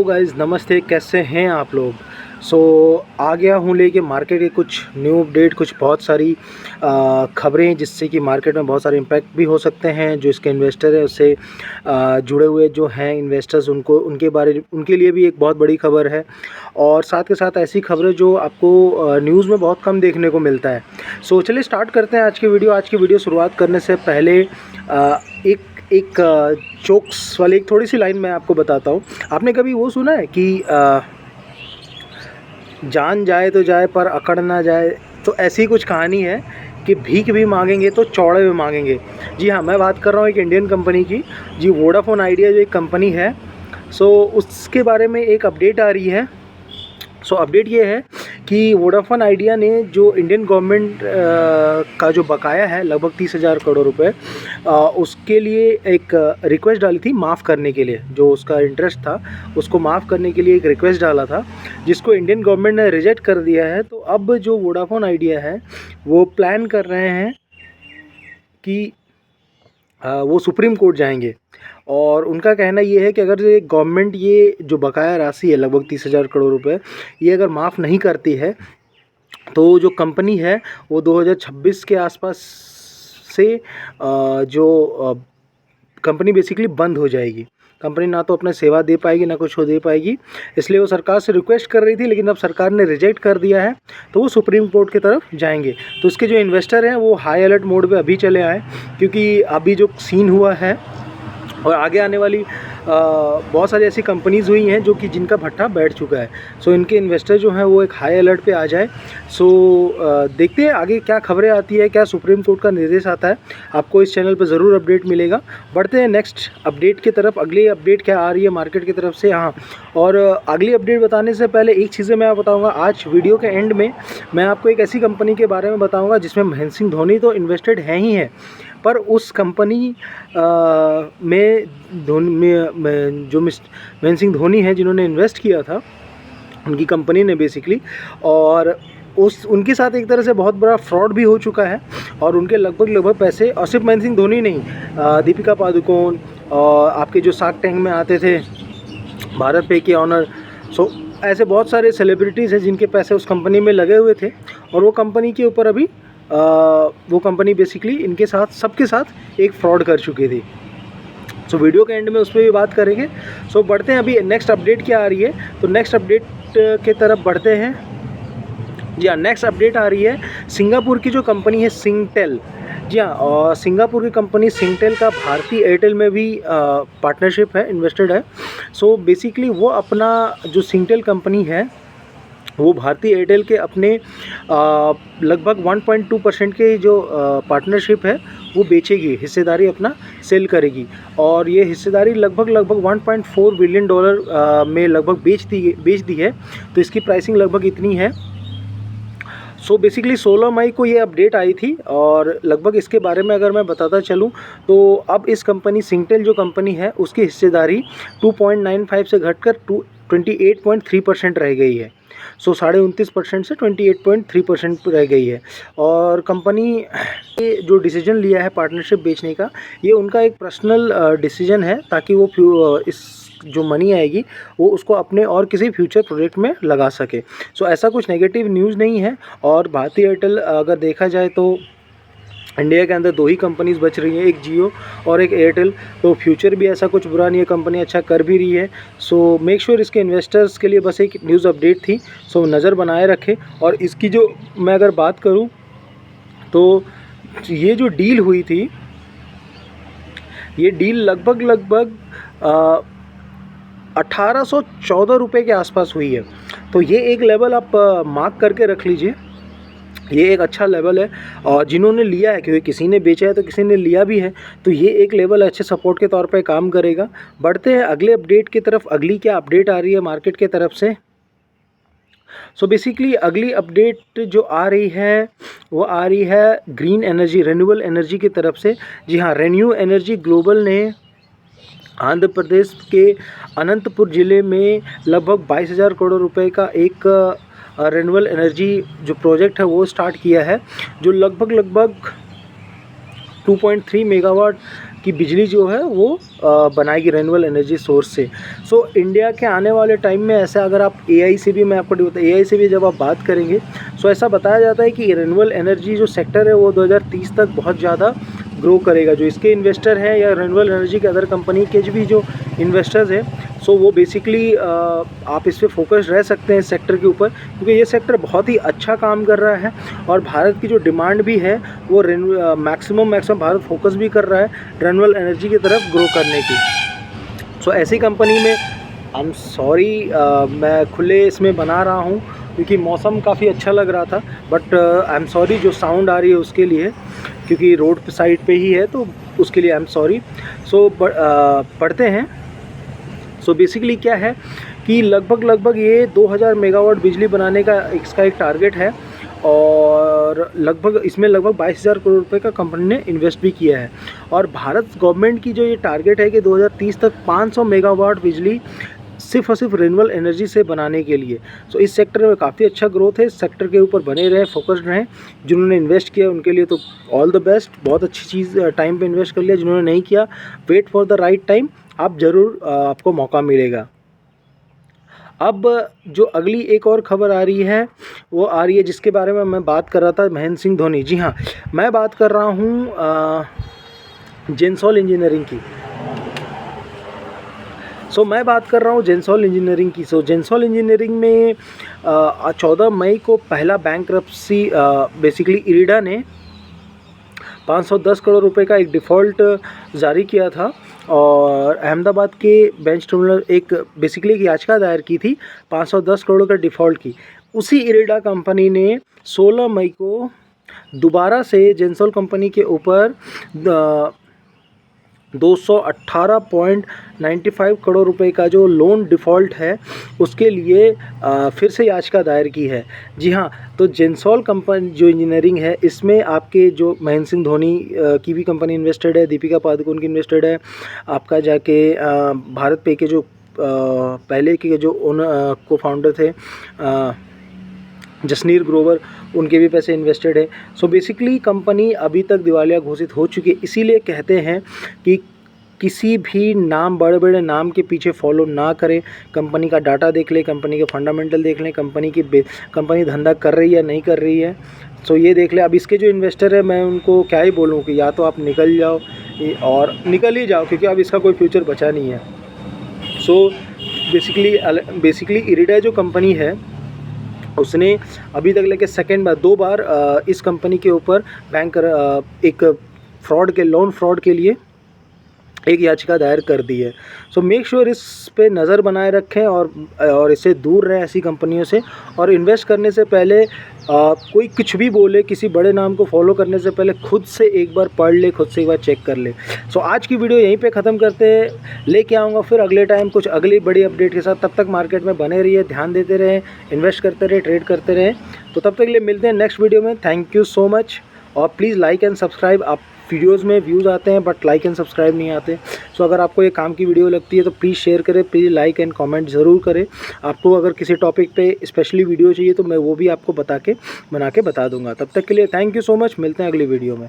Hello guys, नमस्ते। कैसे हैं आप लोग? आ गया हूँ लेके मार्केट के कुछ न्यू अपडेट, कुछ बहुत सारी खबरें जिससे कि मार्केट में बहुत सारे इम्पैक्ट भी हो सकते हैं। जो इसके इन्वेस्टर है उससे जुड़े हुए जो हैं इन्वेस्टर्स, उनके लिए भी एक बहुत बड़ी खबर है। और साथ के साथ ऐसी खबरें जो आपको न्यूज़ में बहुत कम देखने को मिलता है। चलिए स्टार्ट करते हैं आज की वीडियो। शुरुआत करने से पहले एक जोक्स वाली एक थोड़ी सी लाइन मैं आपको बताता हूँ। आपने कभी वो सुना है कि जान जाए तो जाए पर अकड़ ना जाए? तो ऐसी कुछ कहानी है कि भीख भी मांगेंगे तो चौड़े में मांगेंगे। जी हाँ, मैं बात कर रहा हूँ एक इंडियन कंपनी की। जी, वोडाफोन आइडिया जो एक कंपनी है, उसके बारे में एक अपडेट आ रही है। अपडेट ये है कि वोडाफोन आइडिया ने जो इंडियन गवर्नमेंट का जो बकाया है लगभग 30,000 करोड़ रुपए, उसके लिए एक रिक्वेस्ट डाली थी माफ़ करने के लिए। जो उसका इंटरेस्ट था उसको माफ़ करने के लिए एक रिक्वेस्ट डाला था, जिसको इंडियन गवर्नमेंट ने रिजेक्ट कर दिया है। तो अब जो वोडाफोन आइडिया है वो प्लान कर रहे हैं कि वो सुप्रीम कोर्ट जाएंगे। और उनका कहना ये है कि अगर ये गवर्नमेंट ये जो बकाया राशि है लगभग 30,000 करोड़ रुपए, ये अगर माफ़ नहीं करती है तो जो कंपनी है वो 2026 के आसपास से जो कंपनी बेसिकली बंद हो जाएगी। कंपनी ना तो अपने सेवा दे पाएगी ना कुछ हो दे पाएगी। इसलिए वो सरकार से रिक्वेस्ट कर रही थी, लेकिन अब सरकार ने रिजेक्ट कर दिया है तो वो सुप्रीम कोर्ट की तरफ जाएंगे। तो उसके जो इन्वेस्टर हैं वो हाई अलर्ट मोड पे अभी चले आए, क्योंकि अभी जो सीन हुआ है और आगे आने वाली बहुत सारी ऐसी कंपनीज़ हुई हैं जो कि जिनका भट्टा बैठ चुका है। इनके इन्वेस्टर जो हैं वो एक हाई अलर्ट पे आ जाए। देखते हैं आगे क्या खबरें आती है, क्या सुप्रीम कोर्ट का निर्देश आता है। आपको इस चैनल पर ज़रूर अपडेट मिलेगा। बढ़ते हैं नेक्स्ट अपडेट की तरफ। अगली अपडेट क्या आ रही है मार्केट की तरफ से? हाँ, और अगली अपडेट बताने से पहले एक चीज़ें मैं बताऊँगा। आज वीडियो के एंड में मैं आपको एक ऐसी कंपनी के बारे में बताऊँगा जिसमें महेंद्र सिंह धोनी तो इन्वेस्टेड हैं ही हैं, पर उस कंपनी में जो महेंद्र सिंह धोनी है जिन्होंने इन्वेस्ट किया था, उनकी कंपनी ने बेसिकली, और उनके साथ एक तरह से बहुत बड़ा फ्रॉड भी हो चुका है। और उनके लगभग पैसे, और सिर्फ महेंद्र सिंह धोनी नहीं, दीपिका पादुकोण और आपके जो शार्क टैंक में आते थे, भारत पे के ऑनर, ऐसे बहुत सारे सेलिब्रिटीज़ हैं जिनके पैसे उस कंपनी में लगे हुए थे। और वो कंपनी के ऊपर अभी वो कंपनी बेसिकली इनके साथ, सबके साथ एक फ्रॉड कर चुकी थी। वीडियो के एंड में उस पर भी बात करेंगे। बढ़ते हैं, अभी नेक्स्ट अपडेट क्या आ रही है, तो नेक्स्ट अपडेट के तरफ बढ़ते हैं। जी हाँ, नेक्स्ट अपडेट आ रही है सिंगापुर की जो कंपनी है सिंगटेल। जी हाँ, और सिंगापुर की कंपनी सिंगटेल का भारतीय एयरटेल में भी पार्टनरशिप है, इन्वेस्टेड है। बेसिकली वो अपना जो सिंगटेल कंपनी है वो भारतीय एयरटेल के अपने लगभग 1.2% के जो पार्टनरशिप है वो बेचेगी, हिस्सेदारी अपना सेल करेगी। और ये हिस्सेदारी लगभग 1.4 बिलियन डॉलर में लगभग बेच दी है। तो इसकी प्राइसिंग लगभग इतनी है। बेसिकली 16 मई को ये अपडेट आई थी। और लगभग इसके बारे में अगर मैं बताता चलूँ तो अब इस कंपनी सिंगटेल जो कंपनी है उसकी हिस्सेदारी 2.95 से घटकर 28.3% रह गई है। 29.5% से 28.3% रह गई है। और कंपनी ने जो डिसीजन लिया है पार्टनरशिप बेचने का, ये उनका एक पर्सनल डिसीजन है, ताकि वो इस जो मनी आएगी वो उसको अपने और किसी फ्यूचर प्रोजेक्ट में लगा सके। ऐसा कुछ नेगेटिव न्यूज़ नहीं है। और भारतीय एयरटेल अगर देखा जाए तो इंडिया के अंदर 2 ही कंपनीज बच रही हैं, एक जियो और एक एयरटेल। तो फ्यूचर भी ऐसा कुछ बुरा नहीं है, कंपनी अच्छा कर भी रही है। मेक श्योर इसके इन्वेस्टर्स के लिए बस एक न्यूज़ अपडेट थी, नज़र बनाए रखें। और इसकी जो मैं अगर बात करूं तो ये जो डील हुई थी, ये डील लगभग 1814 रुपये के आसपास हुई है। तो ये एक लेवल आप मार्क करके रख लीजिए, ये एक अच्छा लेवल है। और जिन्होंने लिया है, क्योंकि किसी ने बेचा है तो किसी ने लिया भी है, तो ये एक लेवल अच्छे सपोर्ट के तौर पे काम करेगा। बढ़ते हैं अगले अपडेट की तरफ। अगली क्या अपडेट आ रही है मार्केट के तरफ से? बेसिकली अगली अपडेट जो आ रही है वो आ रही है ग्रीन एनर्जी, रिन्यूएबल एनर्जी की तरफ से। जी हाँ, रेन्यू एनर्जी ग्लोबल ने आंध्र प्रदेश के अनंतपुर ज़िले में लगभग 22,000 करोड़ रुपए का एक रिन्यूएबल एनर्जी जो प्रोजेक्ट है वो स्टार्ट किया है, जो लगभग 2.3 मेगावाट की बिजली जो है वो बनाएगी रेन्यूएबल एनर्जी सोर्स से। सो इंडिया के आने वाले टाइम में ऐसा, अगर आप एआई से भी, मैं आपको एआई से भी जब आप बात करेंगे, सो ऐसा बताया जाता है कि रेन्यूएबल एनर्जी जो सेक्टर है वो 2030 तक बहुत ज़्यादा ग्रो करेगा। जो इसके इन्वेस्टर हैं या रेन्यूएबल एनर्जी के अदर कंपनी के भी जो इन्वेस्टर्स हैं, सो वो बेसिकली आप इस पे फोकस रह सकते हैं इस सेक्टर के ऊपर, क्योंकि ये सेक्टर बहुत ही अच्छा काम कर रहा है और भारत की जो डिमांड भी है वो मैक्सिमम भारत फोकस भी कर रहा है रेन्यूएबल एनर्जी की तरफ ग्रो करने की। सो ऐसी कंपनी में आई एम सॉरी, मैं खुले इसमें बना रहा हूँ क्योंकि मौसम काफ़ी अच्छा लग रहा था, बट आई एम सॉरी जो साउंड आ रही है उसके लिए, क्योंकि रोड साइड पे ही है तो उसके लिए आई एम सॉरी। सो पढ़ते हैं। सो बेसिकली क्या है कि लगभग ये 2000 मेगावाट बिजली बनाने का इसका एक टारगेट है और इसमें लगभग 22,000 करोड़ रुपए का कंपनी ने इन्वेस्ट भी किया है। और भारत गवर्नमेंट की जो ये टारगेट है कि 2030 तक 500 मेगावाट बिजली सिर्फ और सिर्फ रिन्यूएबल एनर्जी से बनाने के लिए। सो इस सेक्टर में काफ़ी अच्छा ग्रोथ है। इस सेक्टर के ऊपर बने रहें, फोकस्ड रहें। जिन्होंने इन्वेस्ट किया उनके लिए तो ऑल द बेस्ट, बहुत अच्छी चीज़ टाइम पे इन्वेस्ट कर लिया। जिन्होंने नहीं किया, wait for the right time, आप ज़रूर आपको मौका मिलेगा। अब जो अगली एक और खबर आ रही है वो आ रही है जिसके बारे में मैं बात कर रहा था, महेंद्र सिंह धोनी। जी हाँ, मैं बात कर रहा हूँ जेंसॉल इंजीनियरिंग की। मैं बात कर रहा हूँ जेंसॉल इंजीनियरिंग की। जेंसॉल इंजीनियरिंग में 14 मई को पहला बैंकरप्सी बेसिकली इरिडा ने 510 करोड़ रुपए का एक डिफ़ॉल्ट जारी किया था और अहमदाबाद के बेंच ट्रिब्यूनल एक याचिका दायर की थी 510 करोड़ का डिफ़ॉल्ट की। उसी इरिडा कंपनी ने 16 मई को दोबारा से जेंसॉल कंपनी के ऊपर 218.95 करोड़ रुपए का जो लोन डिफ़ॉल्ट है उसके लिए फिर से याचिका दायर की है। जी हाँ, तो जेंसॉल कंपनी जो इंजीनियरिंग है इसमें आपके जो महेंद्र सिंह धोनी की भी कंपनी इन्वेस्टेड है, दीपिका पादुकोण की इन्वेस्टेड है, आपका जाके भारत पे के जो पहले के जो को फाउंडर थे जसनीर ग्रोवर, उनके भी पैसे इन्वेस्टेड है। सो बेसिकली कंपनी अभी तक दिवालिया घोषित हो चुकी है। इसीलिए कहते हैं कि किसी भी बड़े बड़े नाम के पीछे फॉलो ना करें। कंपनी का डाटा देख लें, कंपनी के फंडामेंटल देख लें, कंपनी धंधा कर रही है नहीं कर रही है, सो ये देख लें। अब इसके जो इन्वेस्टर है मैं उनको क्या ही बोलूँ कि या तो आप निकल जाओ और निकल ही जाओ, क्योंकि अब इसका कोई फ्यूचर बचा नहीं है। सो बेसिकली इरिडा जो कंपनी है उसने अभी तक लेके दो बार इस कंपनी के ऊपर एक लोन फ्रॉड के लिए एक याचिका दायर कर दी है। सो मेक श्योर इस पे नज़र बनाए रखें और इससे दूर रहें ऐसी कंपनियों से। और इन्वेस्ट करने से पहले कोई कुछ भी बोले, किसी बड़े नाम को फॉलो करने से पहले खुद से एक बार पढ़ ले, खुद से एक बार चेक कर ले। सो आज की वीडियो यहीं पे ख़त्म करते हैं। लेके आऊँगा फिर अगले टाइम कुछ अगली बड़ी अपडेट के साथ। तब तक मार्केट में बने रहिए, ध्यान देते रहें, इन्वेस्ट करते रहें, ट्रेड करते रहें। तो तब तक के लिए मिलते हैं नेक्स्ट वीडियो में। Thank you so much. और प्लीज़ लाइक एंड सब्सक्राइब। आप वीडियोज़ में व्यूज़ आते हैं बट लाइक एंड सब्सक्राइब नहीं आते। सो अगर आपको ये काम की वीडियो लगती है तो प्लीज़ शेयर करें, प्लीज़ लाइक एंड कमेंट ज़रूर करें। आपको अगर किसी टॉपिक पे स्पेशली वीडियो चाहिए तो मैं वो भी आपको बना के बता दूंगा। तब तक के लिए थैंक यू सो मच। मिलते हैं अगली वीडियो में।